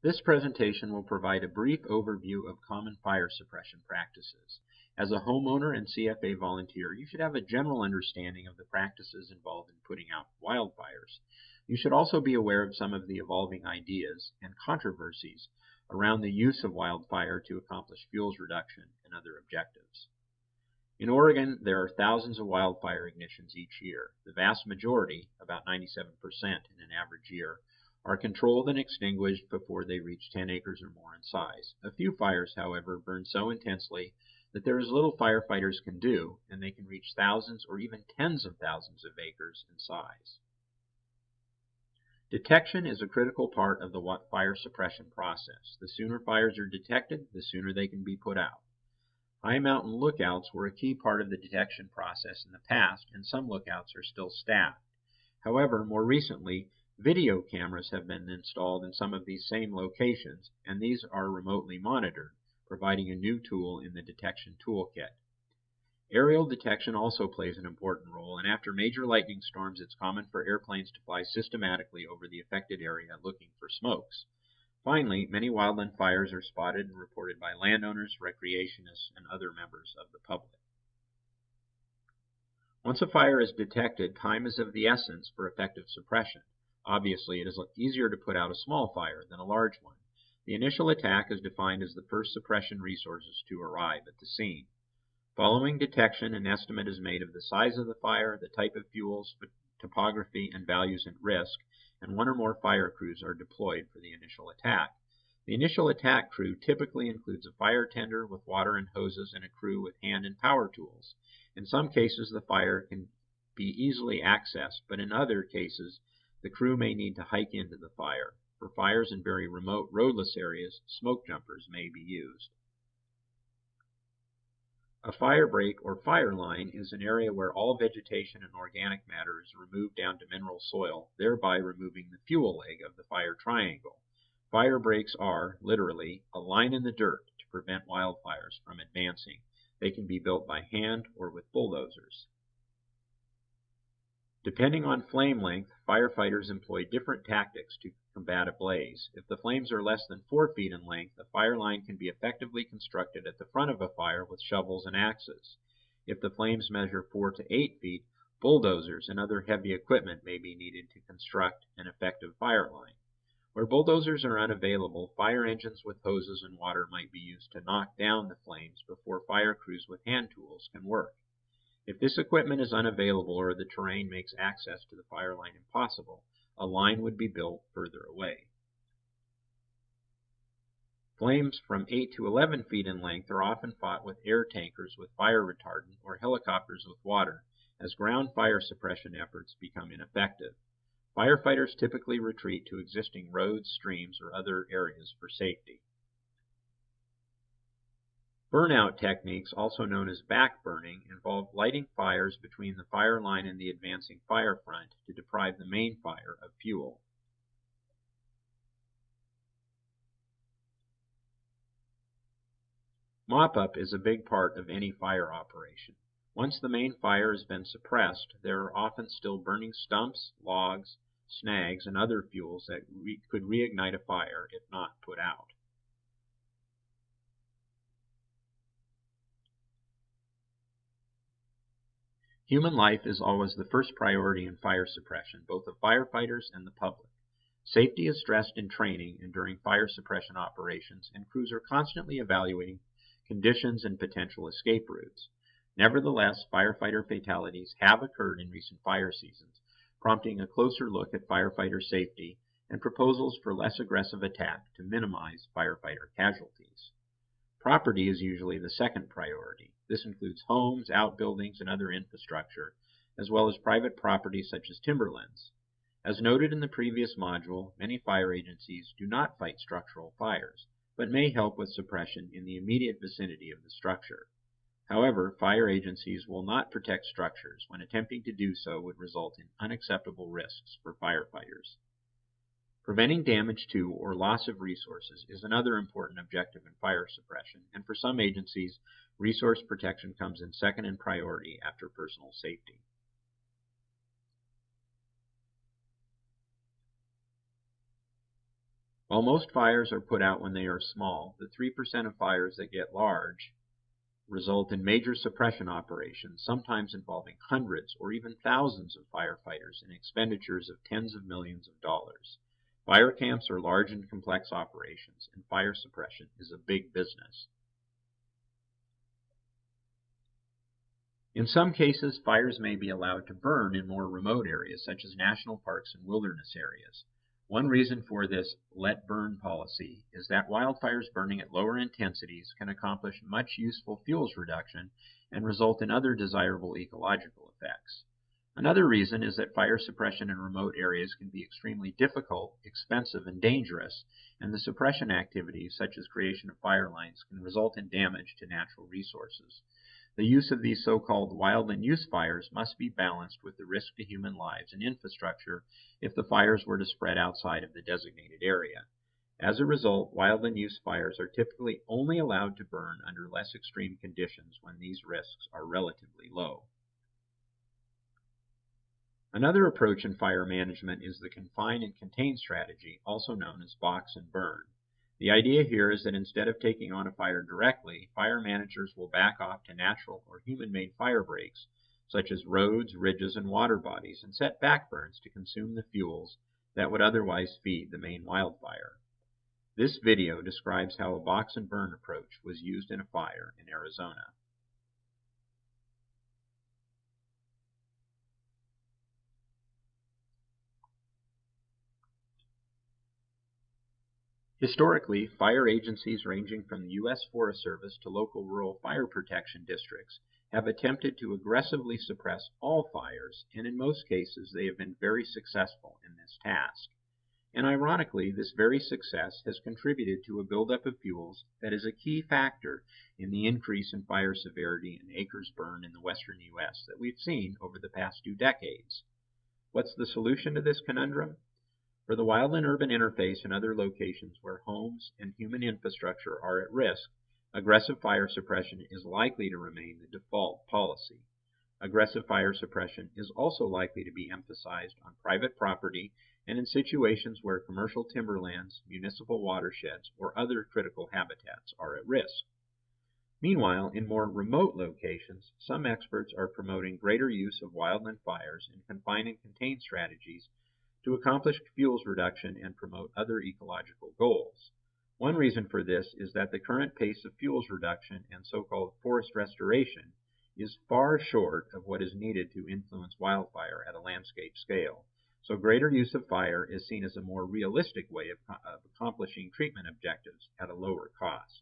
This presentation will provide a brief overview of common fire suppression practices. As a homeowner and CFA volunteer, you should have a general understanding of the practices involved in putting out wildfires. You should also be aware of some of the evolving ideas and controversies around the use of wildfire to accomplish fuels reduction and other objectives. In Oregon, there are thousands of wildfire ignitions each year. The vast majority, about 97% in an average year, are controlled and extinguished before they reach 10 acres or more in size. A few fires, however, burn so intensely that there is little firefighters can do, and they can reach thousands or even tens of thousands of acres in size. Detection is a critical part of the fire suppression process. The sooner fires are detected, the sooner they can be put out. High mountain lookouts were a key part of the detection process in the past, and some lookouts are still staffed. However, more recently, video cameras have been installed in some of these same locations, and these are remotely monitored, providing a new tool in the detection toolkit. Aerial detection also plays an important role, and after major lightning storms, it's common for airplanes to fly systematically over the affected area looking for smokes. Finally, many wildland fires are spotted and reported by landowners, recreationists, and other members of the public. Once a fire is detected, time is of the essence for effective suppression. Obviously, it is easier to put out a small fire than a large one. The initial attack is defined as the first suppression resources to arrive at the scene. Following detection, an estimate is made of the size of the fire, the type of fuels, topography, and values at risk, and one or more fire crews are deployed for the initial attack. The initial attack crew typically includes a fire tender with water and hoses and a crew with hand and power tools. In some cases, the fire can be easily accessed, but in other cases, the crew may need to hike into the fire. For fires in very remote roadless areas, smoke jumpers may be used. A fire break or fire line is an area where all vegetation and organic matter is removed down to mineral soil, thereby removing the fuel leg of the fire triangle. Fire breaks are, literally, a line in the dirt to prevent wildfires from advancing. They can be built by hand or with bulldozers. Depending on flame length, firefighters employ different tactics to combat a blaze. If the flames are less than 4 feet in length, a fire line can be effectively constructed at the front of a fire with shovels and axes. If the flames measure 4 to 8 feet, bulldozers and other heavy equipment may be needed to construct an effective fire line. Where bulldozers are unavailable, fire engines with hoses and water might be used to knock down the flames before fire crews with hand tools can work. If this equipment is unavailable or the terrain makes access to the fire line impossible, a line would be built further away. Flames from 8 to 11 feet in length are often fought with air tankers with fire retardant or helicopters with water, as ground fire suppression efforts become ineffective. Firefighters typically retreat to existing roads, streams, or other areas for safety. Burnout techniques, also known as backburning, involve lighting fires between the fire line and the advancing fire front to deprive the main fire of fuel. Mop-up is a big part of any fire operation. Once the main fire has been suppressed, there are often still burning stumps, logs, snags, and other fuels that could reignite a fire if not put out. Human life is always the first priority in fire suppression, both of firefighters and the public. Safety is stressed in training and during fire suppression operations, and crews are constantly evaluating conditions and potential escape routes. Nevertheless, firefighter fatalities have occurred in recent fire seasons, prompting a closer look at firefighter safety and proposals for less aggressive attack to minimize firefighter casualties. Property is usually the second priority. This includes homes, outbuildings, and other infrastructure, as well as private property such as timberlands. As noted in the previous module, many fire agencies do not fight structural fires, but may help with suppression in the immediate vicinity of the structure. However, fire agencies will not protect structures when attempting to do so would result in unacceptable risks for firefighters. Preventing damage to or loss of resources is another important objective in fire suppression, and for some agencies, resource protection comes in second in priority after personal safety. While most fires are put out when they are small, the 3% of fires that get large result in major suppression operations, sometimes involving hundreds or even thousands of firefighters and expenditures of tens of millions of dollars. Fire camps are large and complex operations, and fire suppression is a big business. In some cases, fires may be allowed to burn in more remote areas, such as national parks and wilderness areas. One reason for this let burn policy is that wildfires burning at lower intensities can accomplish much useful fuels reduction and result in other desirable ecological effects. Another reason is that fire suppression in remote areas can be extremely difficult, expensive, and dangerous, and the suppression activities, such as creation of fire lines, can result in damage to natural resources. The use of these so-called wildland use fires must be balanced with the risk to human lives and infrastructure if the fires were to spread outside of the designated area. As a result, wildland use fires are typically only allowed to burn under less extreme conditions when these risks are relatively low. Another approach in fire management is the confine and contain strategy, also known as box and burn. The idea here is that instead of taking on a fire directly, fire managers will back off to natural or human-made fire breaks, such as roads, ridges, and water bodies, and set backburns to consume the fuels that would otherwise feed the main wildfire. This video describes how a box and burn approach was used in a fire in Arizona. Historically, fire agencies ranging from the U.S. Forest Service to local rural fire protection districts have attempted to aggressively suppress all fires, and in most cases they have been very successful in this task. And ironically, this very success has contributed to a buildup of fuels that is a key factor in the increase in fire severity and acres burned in the western U.S. that we've seen over the past 2 decades. What's the solution to this conundrum? For the wildland-urban interface and other locations where homes and human infrastructure are at risk, aggressive fire suppression is likely to remain the default policy. Aggressive fire suppression is also likely to be emphasized on private property and in situations where commercial timberlands, municipal watersheds, or other critical habitats are at risk. Meanwhile, in more remote locations, some experts are promoting greater use of wildland fires and confine and contain strategies to accomplish fuels reduction and promote other ecological goals. One reason for this is that the current pace of fuels reduction and so-called forest restoration is far short of what is needed to influence wildfire at a landscape scale. So greater use of fire is seen as a more realistic way of accomplishing treatment objectives at a lower cost.